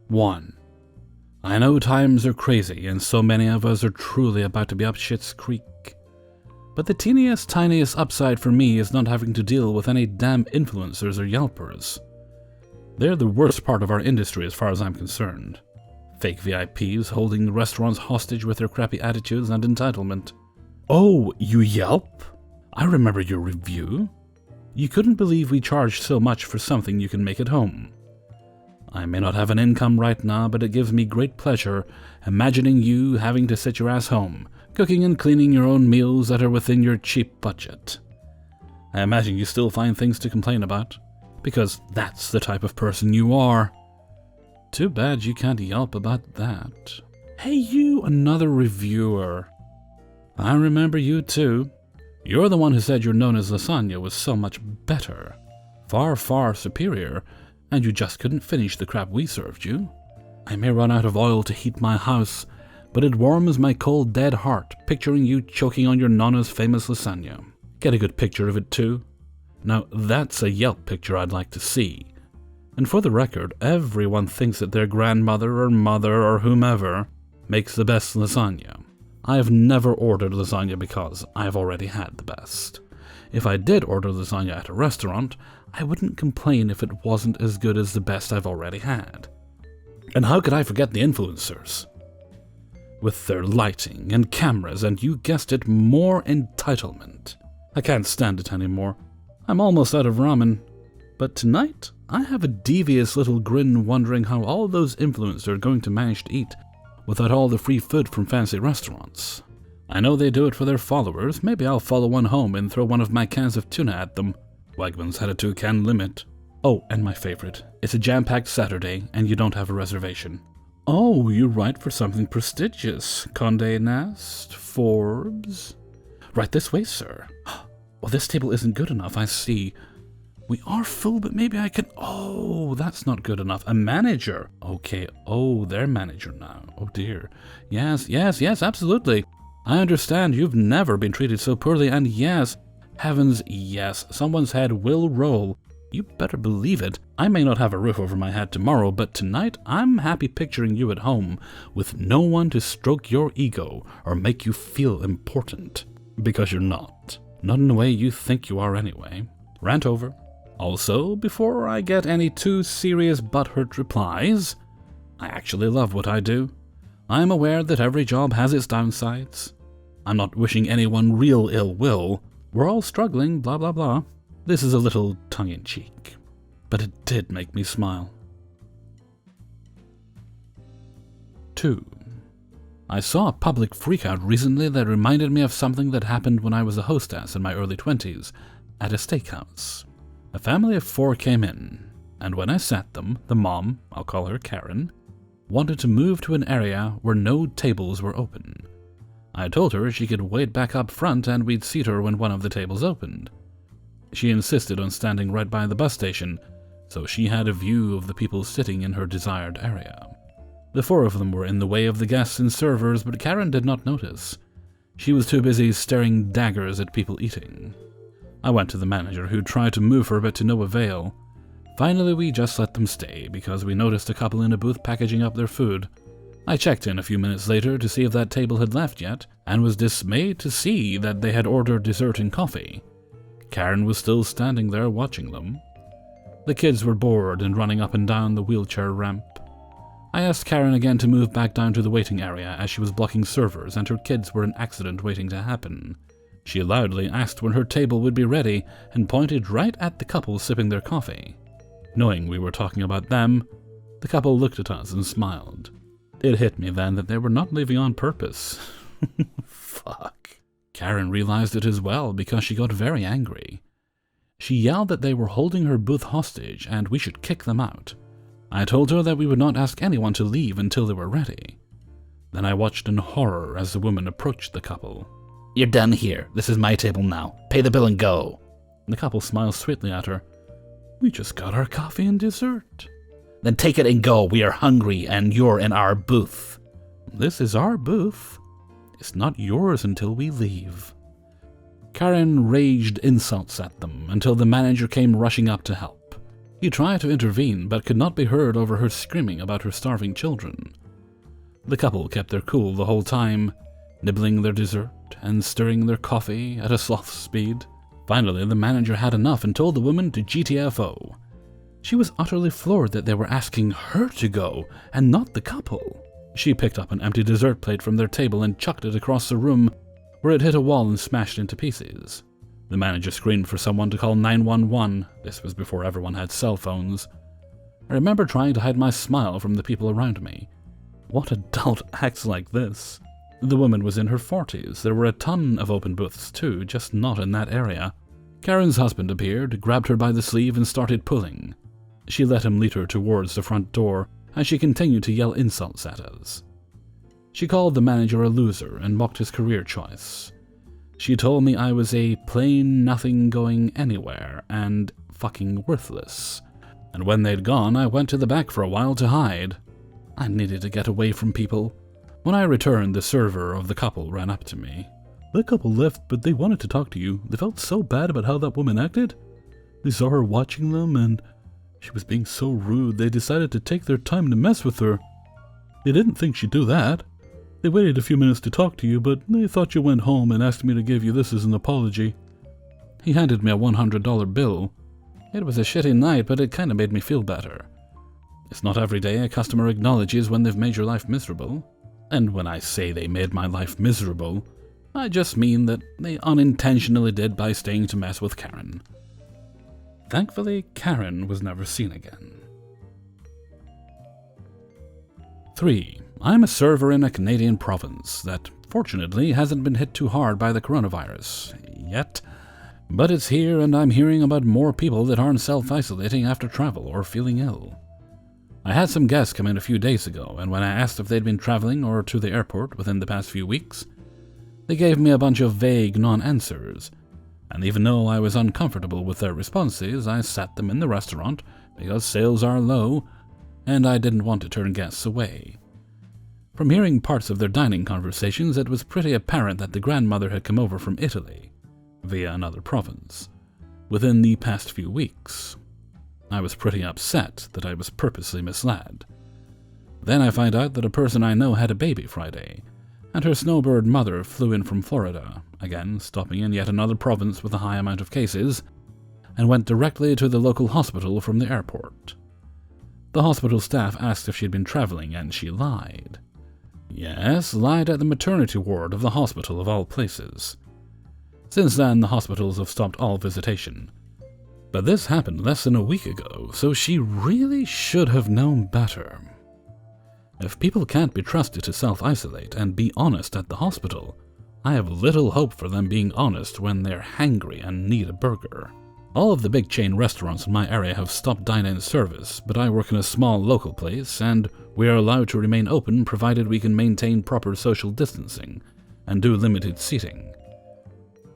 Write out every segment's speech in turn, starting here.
1. I know times are crazy and so many of us are truly about to be up shit's creek. But the tiniest upside for me is not having to deal with any damn influencers or Yelpers. They're the worst part of our industry as far as I'm concerned. Fake VIPs holding restaurants hostage with their crappy attitudes and entitlement. Oh, you Yelp? I remember your review. You couldn't believe we charged so much for something you can make at home. I may not have an income right now, but it gives me great pleasure imagining you having to sit your ass home, cooking and cleaning your own meals that are within your cheap budget. I imagine you still find things to complain about, because that's the type of person you are. Too bad you can't Yelp about that. Hey you, another reviewer. I remember you too. You're the one who said your Nona's lasagna was so much better. Far superior, and you just couldn't finish the crap we served you. I may run out of oil to heat my house, but it warms my cold dead heart picturing you choking on your Nona's famous lasagna. Get a good picture of it too. Now that's a Yelp picture I'd like to see. And for the record, everyone thinks that their grandmother or mother or whomever makes the best lasagna. I have never ordered lasagna because I've already had the best. If I did order lasagna at a restaurant, I wouldn't complain if it wasn't as good as the best I've already had. And how could I forget the influencers? With their lighting and cameras and, you guessed it, more entitlement. I can't stand it anymore. I'm almost out of ramen. But tonight, I have a devious little grin wondering how all those influencers are going to manage to eat without all the free food from fancy restaurants. I know they do it for their followers. Maybe I'll follow one home and throw one of my cans of tuna at them. Wegmans had a 2-can limit. Oh, and my favorite. It's a jam-packed Saturday, and you don't have a reservation. Oh, you write for something prestigious. Condé Nast? Forbes? Right this way, sir. Well, this table isn't good enough, I see. We are full, but maybe I can... Oh, that's not good enough. A manager. Okay, oh, they're manager now. Oh, dear. Yes, absolutely. I understand you've never been treated so poorly, and yes, heavens, yes, someone's head will roll. You better believe it. I may not have a roof over my head tomorrow, but tonight I'm happy picturing you at home with no one to stroke your ego or make you feel important. Because you're not. Not in the way you think you are anyway. Rant over. Also, before I get any too serious butthurt replies, I actually love what I do. I am aware that every job has its downsides. I'm not wishing anyone real ill will. We're all struggling, blah blah blah. This is a little tongue-in-cheek, but it did make me smile. 2. I saw a public freakout recently that reminded me of something that happened when I was a hostess in my early 20s at a steakhouse. A family of 4 came in, and when I sat them, the mom, I'll call her Karen, wanted to move to an area where no tables were open. I told her she could wait back up front and we'd seat her when one of the tables opened. She insisted on standing right by the bus station, so she had a view of the people sitting in her desired area. The 4 of them were in the way of the guests and servers, but Karen did not notice. She was too busy staring daggers at people eating. I went to the manager, who tried to move her, but to no avail. Finally, we just let them stay, because we noticed a couple in a booth packaging up their food. I checked in a few minutes later to see if that table had left yet, and was dismayed to see that they had ordered dessert and coffee. Karen was still standing there watching them. The kids were bored and running up and down the wheelchair ramp. I asked Karen again to move back down to the waiting area as she was blocking servers and her kids were an accident waiting to happen. She loudly asked when her table would be ready and pointed right at the couple sipping their coffee. Knowing we were talking about them, the couple looked at us and smiled. It hit me then that they were not leaving on purpose. Fuck. Karen realized it as well because she got very angry. She yelled that they were holding her booth hostage and we should kick them out. I told her that we would not ask anyone to leave until they were ready. Then I watched in horror as the woman approached the couple. "You're done here. This is my table now. Pay the bill and go." The couple smiled sweetly at her. "We just got our coffee and dessert." "Then take it and go. We are hungry and you're in our booth." "This is our booth. It's not yours until we leave." Karen raged insults at them until the manager came rushing up to help. He tried to intervene, but could not be heard over her screaming about her starving children. The couple kept their cool the whole time, nibbling their dessert and stirring their coffee at a sloth's speed. Finally, the manager had enough and told the woman to GTFO. She was utterly floored that they were asking her to go, and not the couple. She picked up an empty dessert plate from their table and chucked it across the room, where it hit a wall and smashed into pieces. The manager screamed for someone to call 911. This was before everyone had cell phones. I remember trying to hide my smile from the people around me. What adult acts like this? The woman was in her 40s. There were a ton of open booths too, just not in that area. Karen's husband appeared, grabbed her by the sleeve and started pulling. She let him lead her towards the front door as she continued to yell insults at us. She called the manager a loser and mocked his career choice. She told me I was a plain nothing going anywhere and fucking worthless. And when they'd gone, I went to the back for a while to hide. I needed to get away from people. When I returned, the server of the couple ran up to me. "That couple left, but they wanted to talk to you. They felt so bad about how that woman acted. They saw her watching them, and she was being so rude, they decided to take their time to mess with her. They didn't think she'd do that. They waited a few minutes to talk to you, but they thought you went home and asked me to give you this as an apology." He handed me a $100 bill. It was a shitty night, but it kinda made me feel better. It's not every day a customer acknowledges when they've made your life miserable. And when I say they made my life miserable, I just mean that they unintentionally did by staying to mess with Karen. Thankfully, Karen was never seen again. 3. I'm a server in a Canadian province that, fortunately, hasn't been hit too hard by the coronavirus. Yet. But it's here, and I'm hearing about more people that aren't self-isolating after travel or feeling ill. I had some guests come in a few days ago, and when I asked if they'd been traveling or to the airport within the past few weeks, they gave me a bunch of vague non-answers. And even though I was uncomfortable with their responses, I sat them in the restaurant because sales are low, and I didn't want to turn guests away. From hearing parts of their dining conversations, it was pretty apparent that the grandmother had come over from Italy, via another province, within the past few weeks. I was pretty upset that I was purposely misled. Then I find out that a person I know had a baby Friday, and her snowbird mother flew in from Florida, again stopping in yet another province with a high amount of cases, and went directly to the local hospital from the airport. The hospital staff asked if she'd been traveling, and she lied. Yes, lied at the maternity ward of the hospital of all places. Since then, the hospitals have stopped all visitation. But this happened less than a week ago, so she really should have known better. If people can't be trusted to self-isolate and be honest at the hospital, I have little hope for them being honest when they're hangry and need a burger. All of the big chain restaurants in my area have stopped dine-in service, but I work in a small local place, and we are allowed to remain open provided we can maintain proper social distancing and do limited seating.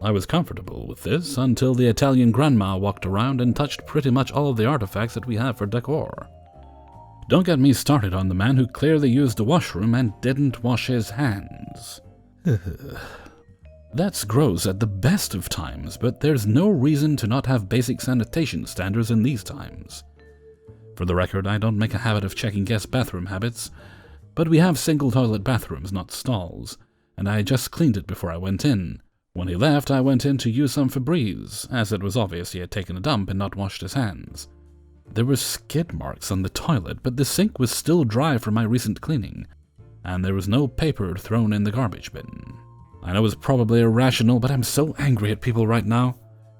I was comfortable with this until the Italian grandma walked around and touched pretty much all of the artifacts that we have for decor. Don't get me started on the man who clearly used the washroom and didn't wash his hands. That's gross at the best of times, but there's no reason to not have basic sanitation standards in these times. For the record, I don't make a habit of checking guest bathroom habits, but we have single toilet bathrooms, not stalls, and I just cleaned it before I went in. When he left, I went in to use some Febreze, as it was obvious he had taken a dump and not washed his hands. There were skid marks on the toilet, but the sink was still dry from my recent cleaning, and there was no paper thrown in the garbage bin. I know it's probably irrational, but I'm so angry at people right now.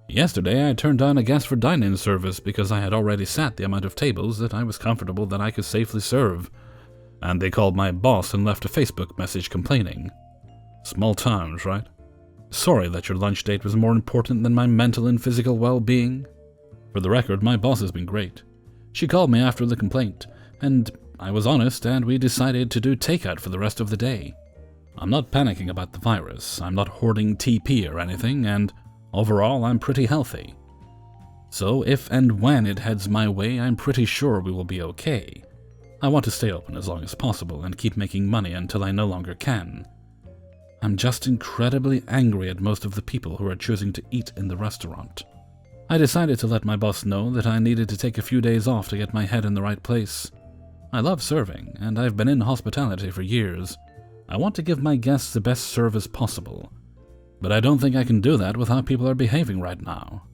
Yesterday, I turned down a guest for dine-in service because I had already sat the amount of tables that I was comfortable that I could safely serve, and they called my boss and left a Facebook message complaining. Small towns, right? Sorry that your lunch date was more important than my mental and physical well-being. For the record, my boss has been great. She called me after the complaint, and I was honest, and we decided to do takeout for the rest of the day. I'm not panicking about the virus, I'm not hoarding TP or anything, and overall I'm pretty healthy. So if and when it heads my way, I'm pretty sure we will be okay. I want to stay open as long as possible and keep making money until I no longer can. I'm just incredibly angry at most of the people who are choosing to eat in the restaurant. I decided to let my boss know that I needed to take a few days off to get my head in the right place. I love serving, and I've been in hospitality for years. I want to give my guests the best service possible, but I don't think I can do that with how people are behaving right now.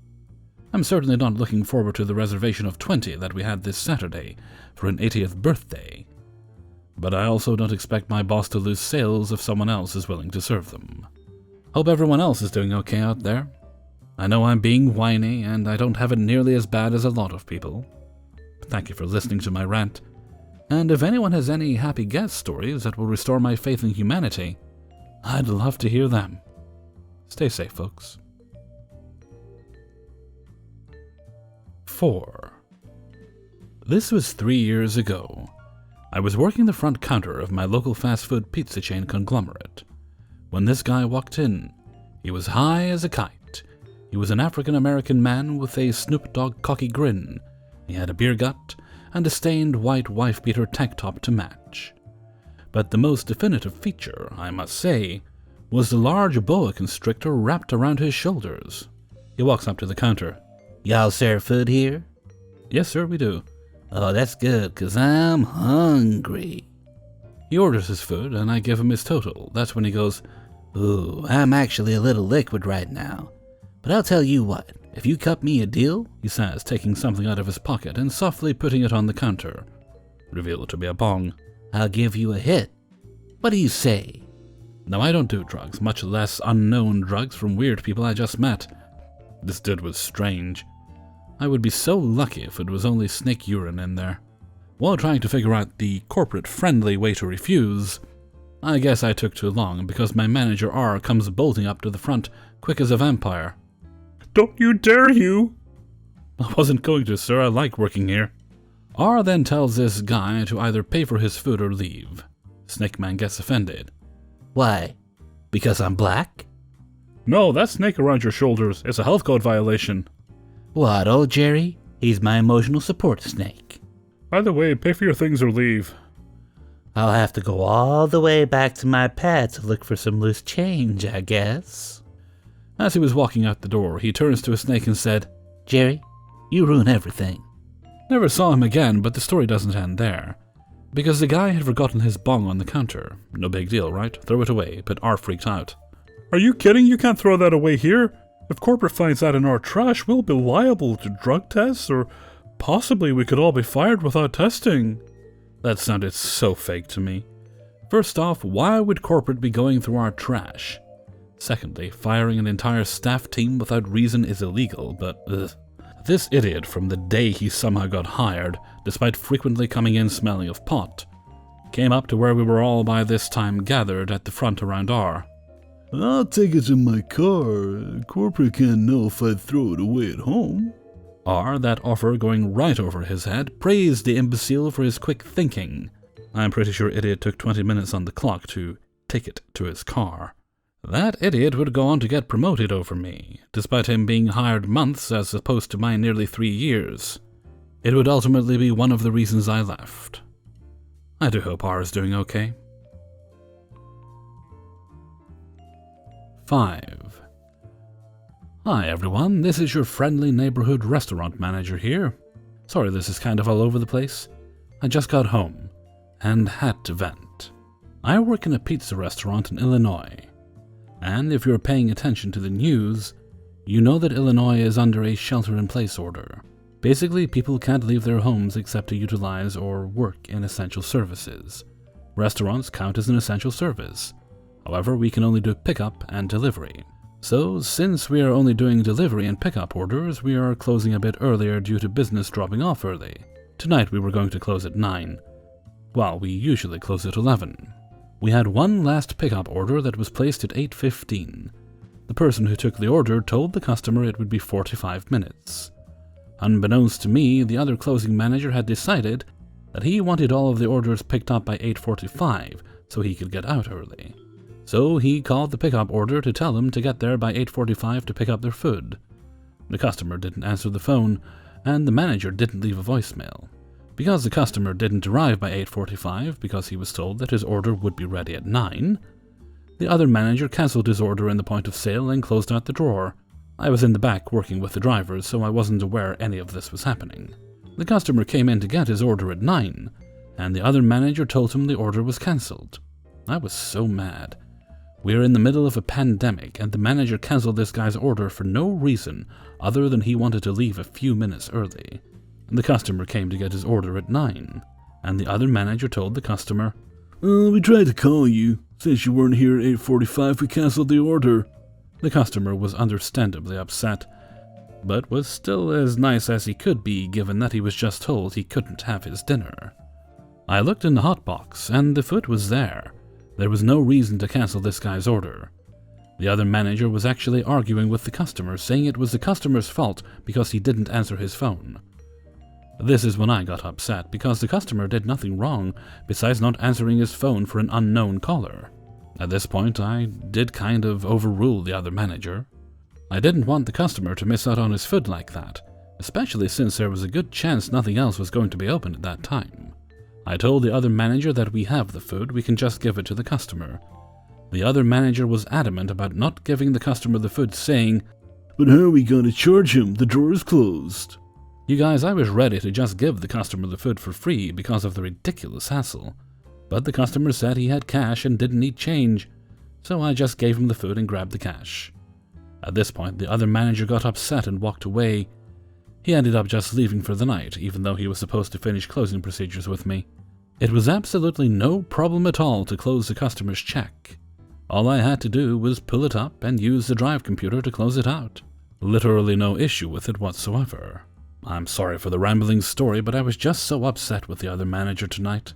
I'm certainly not looking forward to the reservation of 20 that we had this Saturday for an 80th birthday, but I also don't expect my boss to lose sales if someone else is willing to serve them. Hope everyone else is doing okay out there. I know I'm being whiny, and I don't have it nearly as bad as a lot of people. But thank you for listening to my rant, and if anyone has any happy guest stories that will restore my faith in humanity, I'd love to hear them. Stay safe, folks. 4. This was 3 years ago. I was working the front counter of my local fast food pizza chain conglomerate when this guy walked in. He was high as a kite. He was an African-American man with a Snoop Dogg cocky grin. He had a beer gut and a stained white wife-beater tank top to match. But the most definitive feature, I must say, was the large boa constrictor wrapped around his shoulders. He walks up to the counter. "Y'all serve food here?" "Yes, sir, we do." "Oh, that's good, 'cause I'm hungry." He orders his food, and I give him his total. That's when he goes, "Ooh, I'm actually a little liquid right now. But I'll tell you what, if you cut me a deal," he says, taking something out of his pocket and softly putting it on the counter, revealed to be a bong, "I'll give you a hit. What do you say?" Now, I don't do drugs, much less unknown drugs from weird people I just met. This dude was strange. I would be so lucky if it was only snake urine in there. While trying to figure out the corporate-friendly way to refuse, I guess I took too long because my manager R comes bolting up to the front, quick as a vampire. "Don't you dare you!" "I wasn't going to, sir. I like working here." R then tells this guy to either pay for his food or leave. Snake Man gets offended. "Why? Because I'm black?" "No, that snake around your shoulders is a health code violation." "What, old Jerry? He's my emotional support snake." "Either way, pay for your things or leave." "I'll have to go all the way back to my pad to look for some loose change, I guess." As he was walking out the door, he turns to a snake and said, "Jerry, you ruin everything." Never saw him again, but the story doesn't end there. Because the guy had forgotten his bong on the counter. No big deal, right? Throw it away, but R freaked out. "Are you kidding? You can't throw that away here. If corporate finds that in our trash, we'll be liable to drug tests, or possibly we could all be fired without testing." That sounded so fake to me. First off, why would corporate be going through our trash? Secondly, firing an entire staff team without reason is illegal, but this idiot, from the day he somehow got hired, despite frequently coming in smelling of pot, came up to where we were all by this time gathered at the front around R. "I'll take it in my car. Corporate can't know if I'd throw it away at home." R, that offer going right over his head, praised the imbecile for his quick thinking. I'm pretty sure idiot took 20 minutes on the clock to take it to his car. That idiot would go on to get promoted over me, despite him being hired months as opposed to my nearly 3 years. It would ultimately be one of the reasons I left. I do hope R is doing okay. 5. Hi everyone, this is your friendly neighborhood restaurant manager here. Sorry this is kind of all over the place. I just got home and had to vent. I work in a pizza restaurant in Illinois, and if you're paying attention to the news, you know that Illinois is under a shelter-in-place order. Basically, people can't leave their homes except to utilize or work in essential services. Restaurants count as an essential service. However, we can only do pickup and delivery. So, since we are only doing delivery and pickup orders, we are closing a bit earlier due to business dropping off early. Tonight we were going to close at 9. Well, we usually close at 11. We had one last pickup order that was placed at 8:15. The person who took the order told the customer it would be 45 minutes. Unbeknownst to me, the other closing manager had decided that he wanted all of the orders picked up by 8:45 so he could get out early. So he called the pickup order to tell them to get there by 8:45 to pick up their food. The customer didn't answer the phone, and the manager didn't leave a voicemail. Because the customer didn't arrive by 8:45 because he was told that his order would be ready at 9, the other manager cancelled his order in the point of sale and closed out the drawer. I was in the back working with the drivers, so I wasn't aware any of this was happening. The customer came in to get his order at 9, and the other manager told him the order was cancelled. I was so mad. We are in the middle of a pandemic, and the manager cancelled this guy's order for no reason other than he wanted to leave a few minutes early. The customer came to get his order at 9, and the other manager told the customer, "We tried to call you. Since you weren't here at 8:45, we cancelled the order." The customer was understandably upset, but was still as nice as he could be given that he was just told he couldn't have his dinner. I looked in the hotbox, and the food was there. There was no reason to cancel this guy's order. The other manager was actually arguing with the customer, saying it was the customer's fault because he didn't answer his phone. This is when I got upset, because the customer did nothing wrong besides not answering his phone for an unknown caller. At this point, I did kind of overrule the other manager. I didn't want the customer to miss out on his food like that, especially since there was a good chance nothing else was going to be open at that time. I told the other manager that we have the food, we can just give it to the customer. The other manager was adamant about not giving the customer the food, saying, "But how are we going to charge him? The drawer is closed." You guys, I was ready to just give the customer the food for free because of the ridiculous hassle. But the customer said he had cash and didn't need change, so I just gave him the food and grabbed the cash. At this point, the other manager got upset and walked away. He ended up just leaving for the night, even though he was supposed to finish closing procedures with me. It was absolutely no problem at all to close the customer's check. All I had to do was pull it up and use the drive computer to close it out. Literally no issue with it whatsoever. I'm sorry for the rambling story, but I was just so upset with the other manager tonight.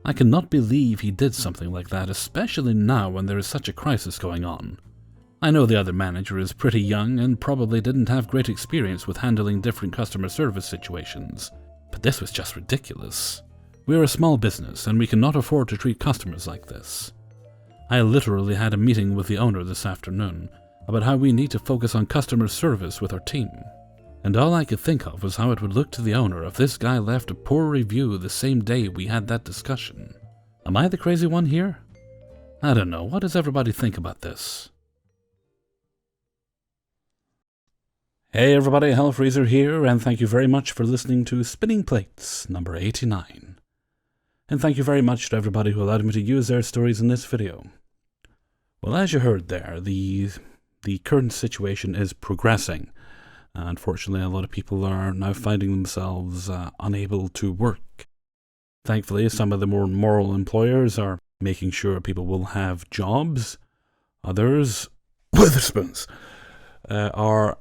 I cannot believe he did something like that, especially now when there is such a crisis going on. I know the other manager is pretty young and probably didn't have great experience with handling different customer service situations, but this was just ridiculous. We are a small business and we cannot afford to treat customers like this. I literally had a meeting with the owner this afternoon about how we need to focus on customer service with our team. And all I could think of was how it would look to the owner if this guy left a poor review the same day we had that discussion. Am I the crazy one here? I don't know. What does everybody think about this? Hey everybody, Hellfreezer here, and thank you very much for listening to Spinning Plates number 89. And thank you very much to everybody who allowed me to use their stories in this video. Well, as you heard there, the current situation is progressing. Unfortunately, a lot of people are now finding themselves unable to work. Thankfully, some of the more moral employers are making sure people will have jobs. Others, Witherspoons, are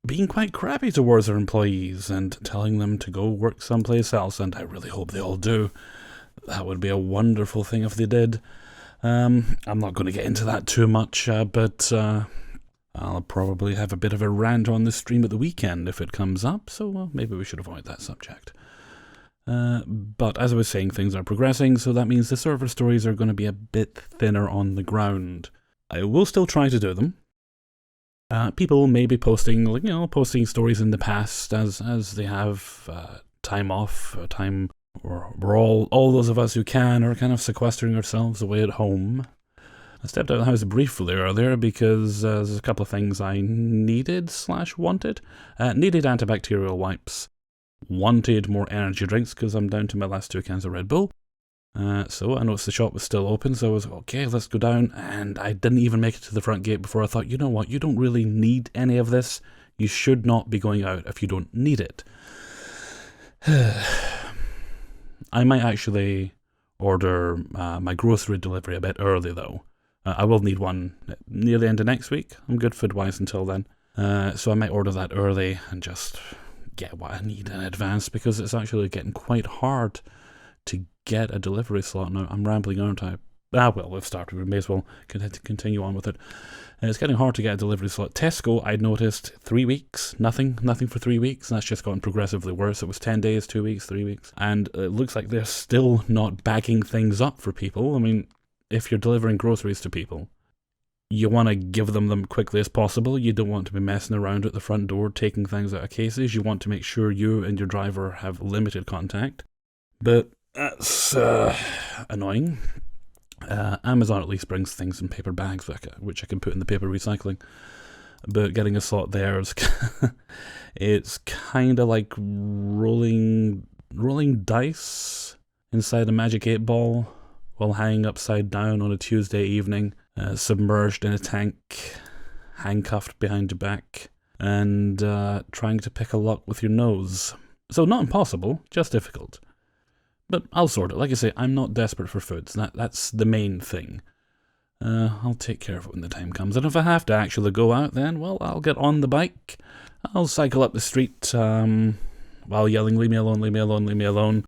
being quite crappy towards their employees and telling them to go work someplace else, and I really hope they all do. That would be a wonderful thing if they did. I'm not going to get into that too much, but I'll probably have a bit of a rant on this stream at the weekend if it comes up, so maybe we should avoid that subject. But as I was saying, things are progressing, so that means the server stories are going to be a bit thinner on the ground. I will still try to do them. People may be posting stories in the past as they have time off, time where we're all those of us who can are kind of sequestering ourselves away at home. I stepped out of the house briefly earlier because there's a couple of things I needed/wanted. Needed antibacterial wipes. Wanted more energy drinks because I'm down to my last 2 cans of Red Bull. So I noticed the shop was still open, so I was okay, let's go down. And I didn't even make it to the front gate before I thought, you know what, you don't really need any of this. You should not be going out if you don't need it. I might actually order my grocery delivery a bit early though. I will need one near the end of next week. I'm good food-wise until then. So I might order that early and just get what I need in advance, because it's actually getting quite hard to get a delivery slot now. I'm rambling, aren't I? Well, we've started. We may as well continue on with it. It's getting hard to get a delivery slot. Tesco, I noticed 3 weeks. Nothing for 3 weeks. That's just gotten progressively worse. It was 10 days, 2 weeks, 3 weeks. And it looks like they're still not bagging things up for people. I mean, if you're delivering groceries to people, you want to give them quickly as possible. You don't want to be messing around at the front door taking things out of cases. You want to make sure you and your driver have limited contact. But that's annoying. Amazon at least brings things in paper bags, which I can put in the paper recycling. but getting a slot there is it's kind of like rolling dice inside a Magic 8 Ball while hanging upside down on a Tuesday evening, submerged in a tank, handcuffed behind your back, and trying to pick a lock with your nose. So not impossible, just difficult. But I'll sort it. Like I say, I'm not desperate for food. That's the main thing. I'll take care of it when the time comes. And if I have to actually go out then, well, I'll get on the bike. I'll cycle up the street while yelling, leave me alone, leave me alone, leave me alone.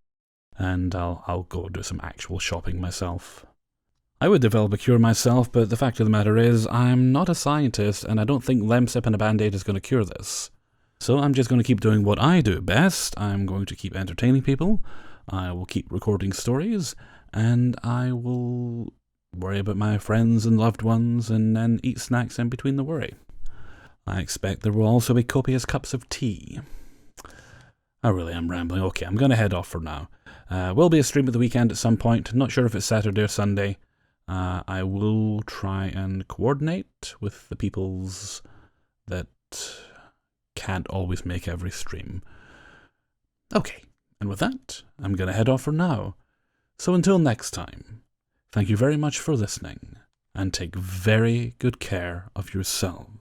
And I'll go do some actual shopping myself. I would develop a cure myself, but the fact of the matter is, I'm not a scientist, and I don't think Lemsip and a Band-Aid is going to cure this. So I'm just going to keep doing what I do best. I'm going to keep entertaining people. I will keep recording stories, and I will worry about my friends and loved ones, and then eat snacks in between the worry. I expect there will also be copious cups of tea. I really am rambling. Okay, I'm going to head off for now. Will be a stream at the weekend at some point. Not sure if it's Saturday or Sunday. I will try and coordinate with the peoples that can't always make every stream. Okay, and with that, I'm going to head off for now. So until next time, thank you very much for listening, and take very good care of yourselves.